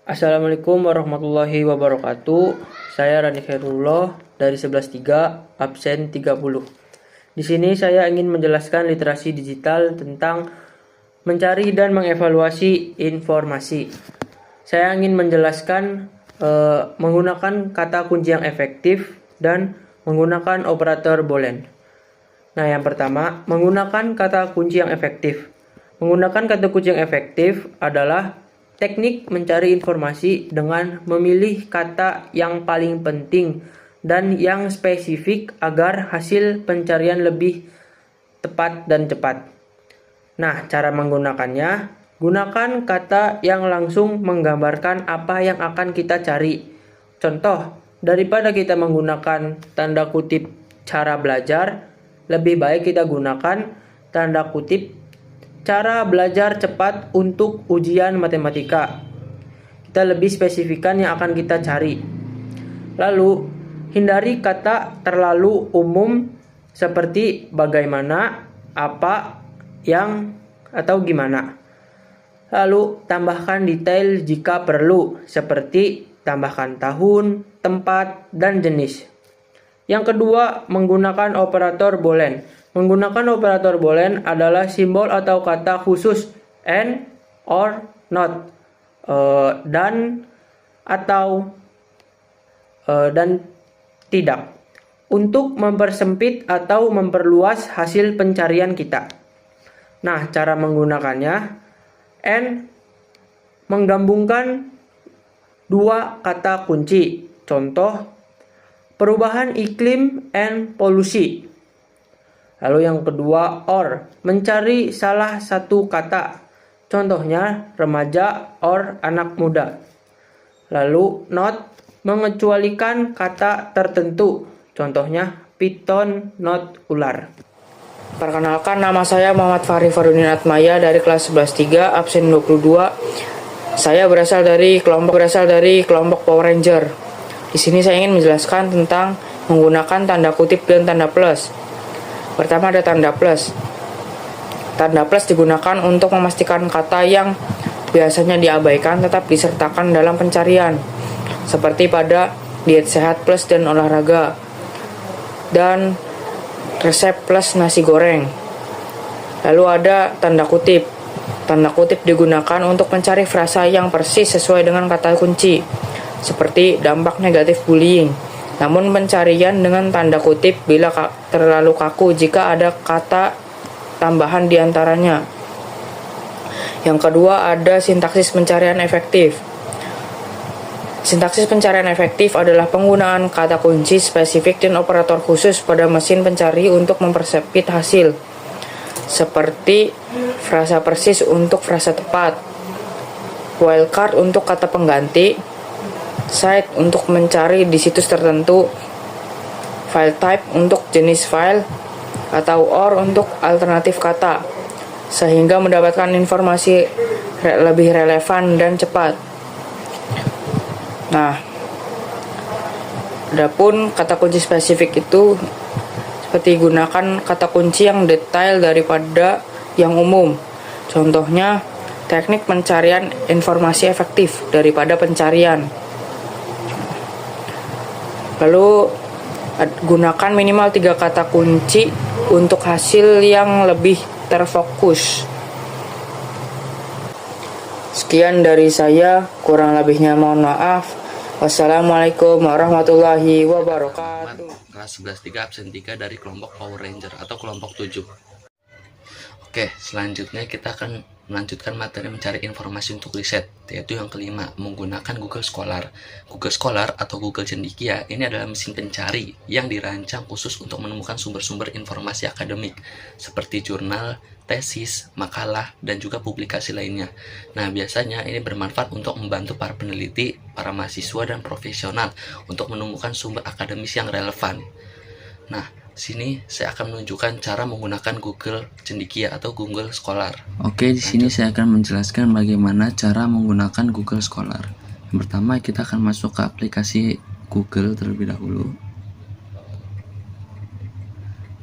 Assalamualaikum warahmatullahi wabarakatuh. Saya Rani Khairullah dari 11.3 absen 30. Di sini saya ingin menjelaskan literasi digital tentang mencari dan mengevaluasi informasi. Saya ingin menjelaskan menggunakan kata kunci yang efektif dan menggunakan operator boolean. Nah, yang pertama, menggunakan kata kunci yang efektif. Menggunakan kata kunci yang efektif adalah teknik mencari informasi dengan memilih kata yang paling penting dan yang spesifik agar hasil pencarian lebih tepat dan cepat. Nah, cara menggunakannya, gunakan kata yang langsung menggambarkan apa yang akan kita cari. Contoh, daripada kita menggunakan tanda kutip cara belajar, lebih baik kita gunakan tanda kutip cara belajar cepat untuk ujian matematika. Kita lebih spesifikkan yang akan kita cari. Lalu, hindari kata terlalu umum seperti bagaimana, apa, yang, atau gimana. Lalu, tambahkan detail jika perlu, seperti tambahkan tahun, tempat, dan jenis. Yang kedua, menggunakan operator boolean. Menggunakan operator boolean adalah simbol atau kata khusus and, or, not, dan, atau, dan tidak untuk mempersempit atau memperluas hasil pencarian kita. Nah, cara menggunakannya, and menggabungkan dua kata kunci. Contoh, perubahan iklim and polusi. Lalu yang kedua, or, mencari salah satu kata. Contohnya, remaja or anak muda. Lalu, not, mengecualikan kata tertentu. Contohnya, piton, not, ular. Perkenalkan, nama saya Muhammad Fahri Farudin Atmaya dari kelas 11.3 absen 22. Saya berasal dari kelompok Power Ranger. Di sini saya ingin menjelaskan tentang menggunakan tanda kutip dan tanda plus. Pertama ada tanda plus. Tanda plus digunakan untuk memastikan kata yang biasanya diabaikan tetap disertakan dalam pencarian, seperti pada diet sehat plus dan olahraga, dan resep plus nasi goreng. Lalu ada tanda kutip. Tanda kutip digunakan untuk mencari frasa yang persis sesuai dengan kata kunci, seperti dampak negatif bullying. Namun pencarian dengan tanda kutip bila terlalu kaku jika ada kata tambahan di antaranya. Yang kedua ada sintaksis pencarian efektif. Sintaksis pencarian efektif adalah penggunaan kata kunci spesifik dan operator khusus pada mesin pencari untuk mempersempit hasil, seperti frasa persis untuk frasa tepat, wildcard untuk kata pengganti, site untuk mencari di situs tertentu, file type untuk jenis file, atau or untuk alternatif kata, sehingga mendapatkan informasi lebih relevan dan cepat. Nah, adapun kata kunci spesifik itu seperti gunakan kata kunci yang detail daripada yang umum. Contohnya, teknik pencarian informasi efektif daripada pencarian. Lalu gunakan minimal 3 kata kunci untuk hasil yang lebih terfokus. Sekian dari saya, kurang lebihnya mohon maaf. Wassalamualaikum warahmatullahi wabarakatuh. Kelas 11.3 absen 3 dari kelompok Power Ranger atau kelompok 7. Oke, selanjutnya kita akan melanjutkan materi mencari informasi untuk riset, yaitu yang kelima, menggunakan Google Scholar. Google Scholar atau Google Cendekia ini adalah mesin pencari yang dirancang khusus untuk menemukan sumber-sumber informasi akademik seperti jurnal, tesis, makalah, dan juga publikasi lainnya. Nah, biasanya ini bermanfaat untuk membantu para peneliti, para mahasiswa, dan profesional untuk menemukan sumber akademis yang relevan. Nah, sini saya akan menunjukkan cara menggunakan Google Cendekia atau Google Scholar. Oke, di sini saya akan menjelaskan bagaimana cara menggunakan Google Scholar. Yang pertama, kita akan masuk ke aplikasi Google terlebih dahulu.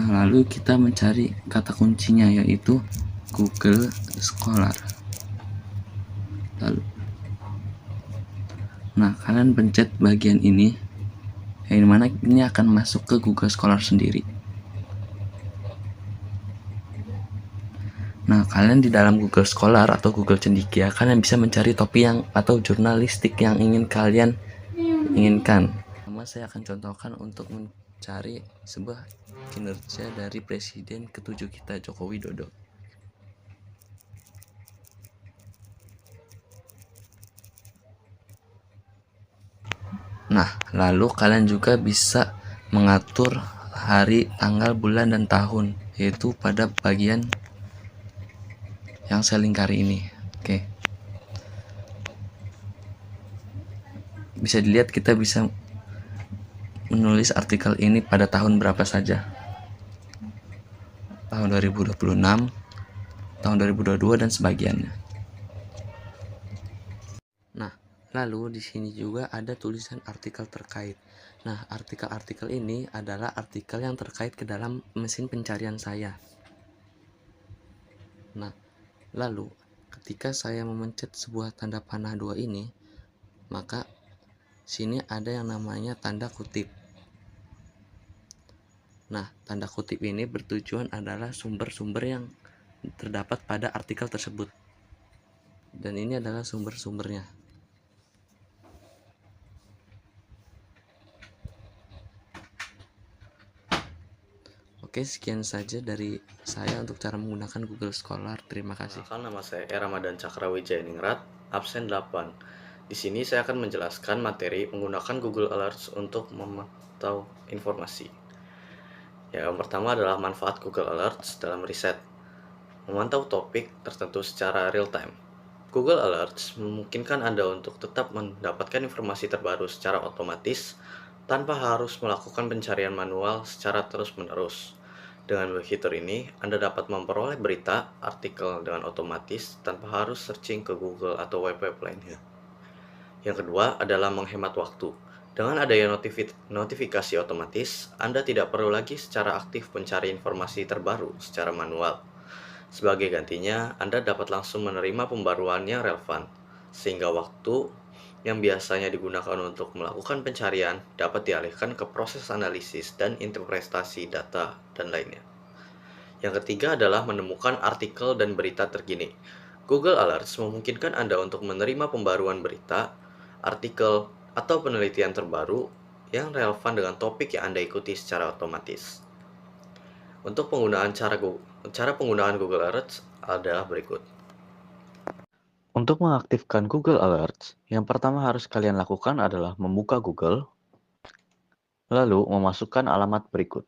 Nah, lalu kita mencari kata kuncinya yaitu Google Scholar. Nah, kalian pencet bagian ini, yang dimana ini akan masuk ke Google Scholar sendiri. Nah, kalian di dalam Google Scholar atau Google Cendekia, kalian bisa mencari topik yang atau jurnalistik yang ingin kalian inginkan. Pertama, saya akan contohkan untuk mencari sebuah kinerja dari Presiden ke-7 kita, Joko Widodo. Nah, lalu kalian juga bisa mengatur hari, tanggal, bulan, dan tahun, yaitu pada bagian yang saya lingkari ini. Oke. Bisa dilihat kita bisa menulis artikel ini pada tahun berapa saja. Tahun 2026, tahun 2022 dan sebagiannya. Nah, lalu di sini juga ada tulisan artikel terkait. Nah, artikel-artikel ini adalah artikel yang terkait ke dalam mesin pencarian saya. Nah, lalu ketika saya memencet sebuah tanda panah 2 ini, maka sini ada yang namanya tanda kutip. Nah, tanda kutip ini bertujuan adalah sumber-sumber yang terdapat pada artikel tersebut. Dan ini adalah sumber-sumbernya. Oke, sekian saja dari saya untuk cara menggunakan Google Scholar. Terima kasih. Nama saya Ramadan Cakrawijayaningrat, absen 8. Di sini saya akan menjelaskan materi menggunakan Google Alerts untuk memantau informasi. Yang pertama adalah manfaat Google Alerts dalam riset. Memantau topik tertentu secara real time. Google Alerts memungkinkan Anda untuk tetap mendapatkan informasi terbaru secara otomatis tanpa harus melakukan pencarian manual secara terus-menerus. Dengan fitur ini, Anda dapat memperoleh berita, artikel dengan otomatis tanpa harus searching ke Google atau web-web lainnya. Yang kedua adalah menghemat waktu. Dengan adanya notifikasi otomatis, Anda tidak perlu lagi secara aktif mencari informasi terbaru secara manual. Sebagai gantinya, Anda dapat langsung menerima pembaruan yang relevan, sehingga waktu yang biasanya digunakan untuk melakukan pencarian dapat dialihkan ke proses analisis dan interpretasi data dan lainnya. Yang ketiga adalah menemukan artikel dan berita terkini. Google Alerts memungkinkan Anda untuk menerima pembaruan berita, artikel, atau penelitian terbaru yang relevan dengan topik yang Anda ikuti secara otomatis. Untuk cara penggunaan Google Alerts adalah berikut. Untuk mengaktifkan Google Alerts, yang pertama harus kalian lakukan adalah membuka Google, lalu memasukkan alamat berikut.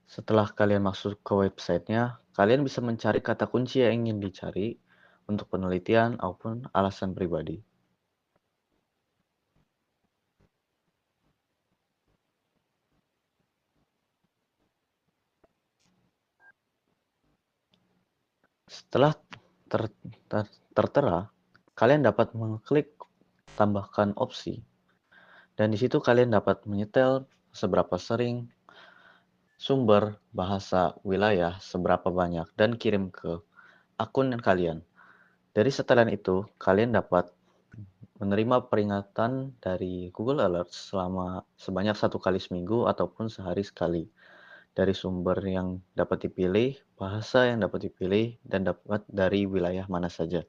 Setelah kalian masuk ke websitenya, kalian bisa mencari kata kunci yang ingin dicari untuk penelitian maupun alasan pribadi. Setelah tertera, kalian dapat mengklik tambahkan opsi, dan di situ kalian dapat menyetel seberapa sering, sumber, bahasa, wilayah, seberapa banyak, dan kirim ke akun kalian. Dari setelan itu, kalian dapat menerima peringatan dari Google Alerts sebanyak 1 kali seminggu ataupun sehari sekali. Dari sumber yang dapat dipilih, bahasa yang dapat dipilih, dan dapat dari wilayah mana saja.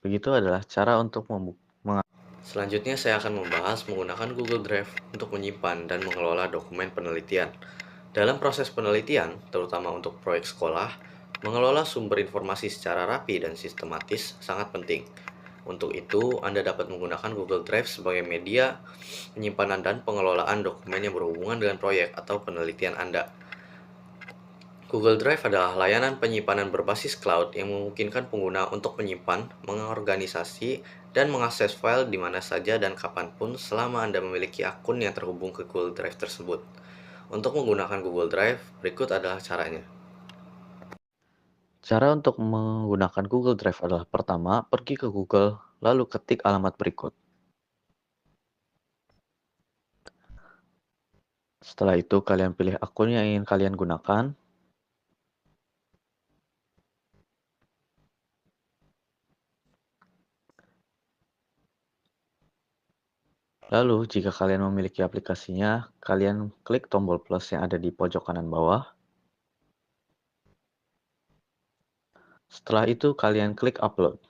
Begitu adalah cara untuk Selanjutnya saya akan membahas menggunakan Google Drive untuk menyimpan dan mengelola dokumen penelitian. Dalam proses penelitian, terutama untuk proyek sekolah, mengelola sumber informasi secara rapi dan sistematis sangat penting. Untuk itu, Anda dapat menggunakan Google Drive sebagai media penyimpanan dan pengelolaan dokumen yang berhubungan dengan proyek atau penelitian Anda. Google Drive adalah layanan penyimpanan berbasis cloud yang memungkinkan pengguna untuk menyimpan, mengorganisasi, dan mengakses file di mana saja dan kapanpun selama Anda memiliki akun yang terhubung ke Google Drive tersebut. Untuk menggunakan Google Drive, berikut adalah caranya. Cara untuk menggunakan Google Drive adalah pertama, pergi ke Google, lalu ketik alamat berikut. Setelah itu, kalian pilih akun yang ingin kalian gunakan. Lalu, jika kalian memiliki aplikasinya, kalian klik tombol plus yang ada di pojok kanan bawah. Setelah itu, kalian klik upload.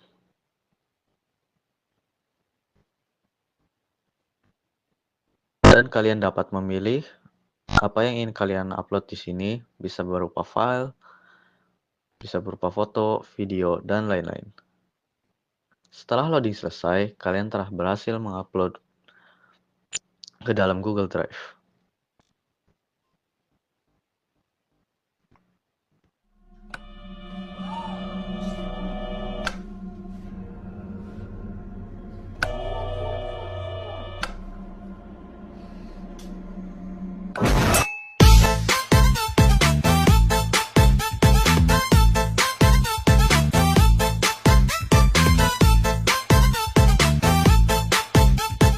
Dan kalian dapat memilih apa yang ingin kalian upload di sini, bisa berupa file, bisa berupa foto, video, dan lain-lain. Setelah loading selesai, kalian telah berhasil mengupload ke dalam Google Drive.